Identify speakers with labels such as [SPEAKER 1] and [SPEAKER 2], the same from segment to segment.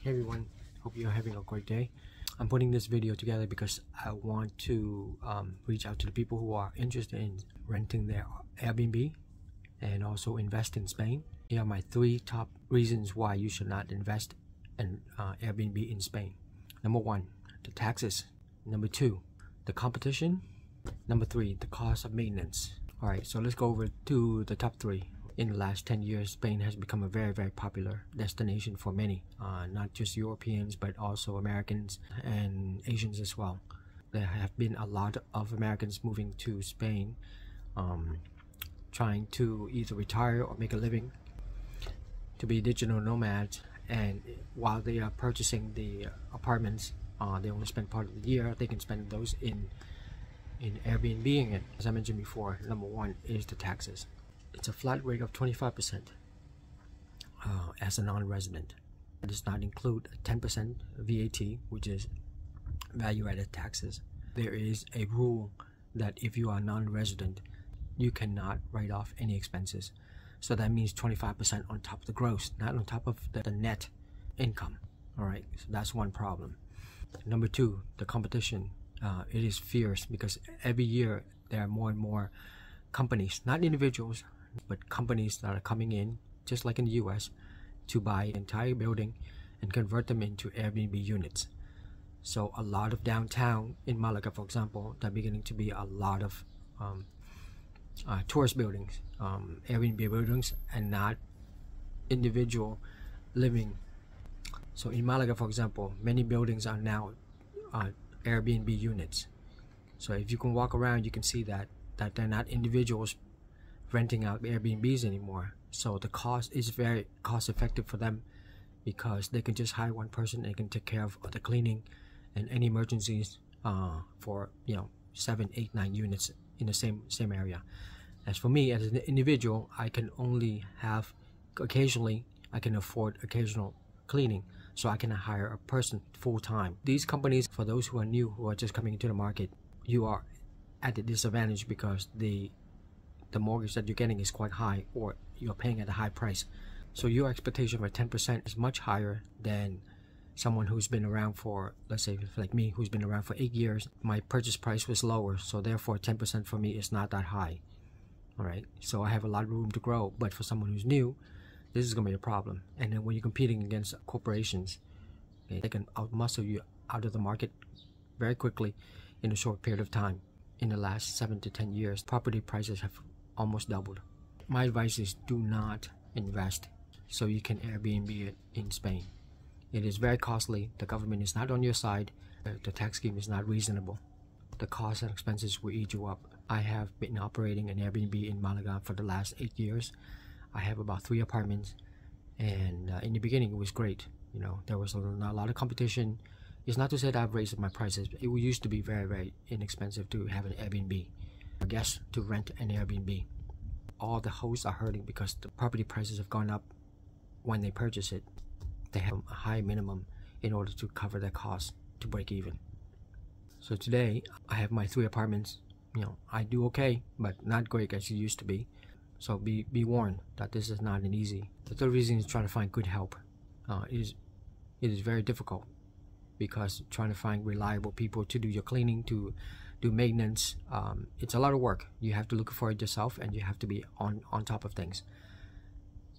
[SPEAKER 1] Hey everyone, hope you're having a great day. I'm putting this video together because I want to reach out to the people who are interested in renting their Airbnb and also invest in Spain. Here are my 3 top reasons why you should not invest in Airbnb in Spain. Number 1, the taxes. Number 2, the competition. Number 3, the cost of maintenance. Alright, so let's go over to the top 3. In the last 10 years, Spain has become a very, very popular destination for many, not just Europeans, but also Americans and Asians as well. There have been a lot of Americans moving to Spain, trying to either retire or make a living, to be digital nomads, and while they are purchasing the apartments, they only spend part of the year. They can spend those in Airbnb-ing it. As I mentioned before, number 1 is the taxes. It's a flat rate of 25% as a non-resident. It does not include 10% VAT, which is value-added taxes. There is a rule that if you are non-resident, you cannot write off any expenses. So that means 25% on top of the gross, not on top of the net income. Alright, so that's one problem. Number 2, the competition. It is fierce because every year there are more and more companies, not individuals, but companies that are coming in, just like in the US, to buy an entire building and convert them into Airbnb units. So a lot of downtown in Malaga, for example, there are beginning to be a lot of tourist buildings, Airbnb buildings, and not individual living. So in Malaga, for example, many buildings are now Airbnb units. So if you can walk around, you can see that they're not individuals renting out Airbnbs anymore. So the cost is very cost effective for them because they can just hire one person and can take care of the cleaning and any emergencies for 7, 8, 9 units in the same area. As for me as an individual, I can only have occasionally, I can afford occasional cleaning, so I can hire a person full-time. These companies, for those who are new, who are just coming into the market, you are at a disadvantage because the mortgage that you're getting is quite high, or you're paying at a high price. So your expectation for 10% is much higher than someone who's been around for, let's say like me, who's been around for 8 years. My purchase price was lower, so therefore 10% for me is not that high. Alright, so I have a lot of room to grow, but for someone who's new, this is going to be a problem. And then when you're competing against corporations, okay, they can outmuscle you out of the market very quickly in a short period of time. In the last 7 to 10 years, property prices have almost doubled. My advice is do not invest so you can Airbnb it in Spain. It is very costly. The government is not on your side. The tax scheme is not reasonable. The costs and expenses will eat you up. I have been operating an Airbnb in Malaga for the last 8 years. I have about 3 apartments, and in the beginning it was great. There was a lot of competition. It's not to say that I've raised my prices. It used to be very, very inexpensive to have an Airbnb, I guess, to rent an Airbnb. All the hosts are hurting because the property prices have gone up when they purchase it. They have a high minimum in order to cover their costs to break even. So today I have my 3 apartments. I do okay, but not great as it used to be. So be warned that this is not an easy. The third reason is trying to find good help. It is very difficult because trying to find reliable people to do your cleaning, to do maintenance, it's a lot of work. You have to look for it yourself, and you have to be on top of things.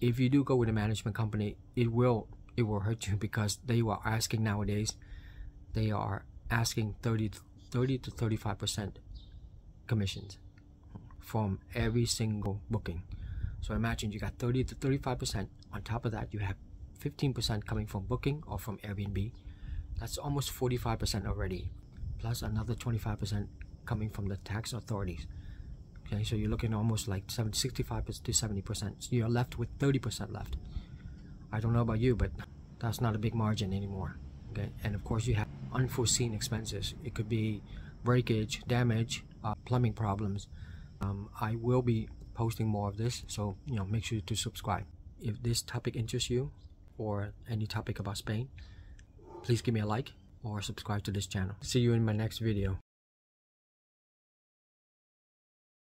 [SPEAKER 1] If you do go with a management company, it will hurt you because they are asking nowadays. They are asking 30 to 35% commissions from every single booking. So imagine you got 30 to 35%. On top of that, you have 15% coming from booking or from Airbnb. That's almost 45% already, plus another 25% coming from the tax authorities. Okay, so you're looking almost like 65 to 70%. So you're left with 30% left. I don't know about you, but that's not a big margin anymore. Okay, and of course you have unforeseen expenses. It could be breakage, damage, plumbing problems. I will be posting more of this, so make sure to subscribe. If this topic interests you, or any topic about Spain, please give me a like or subscribe to this channel. See you in my next video.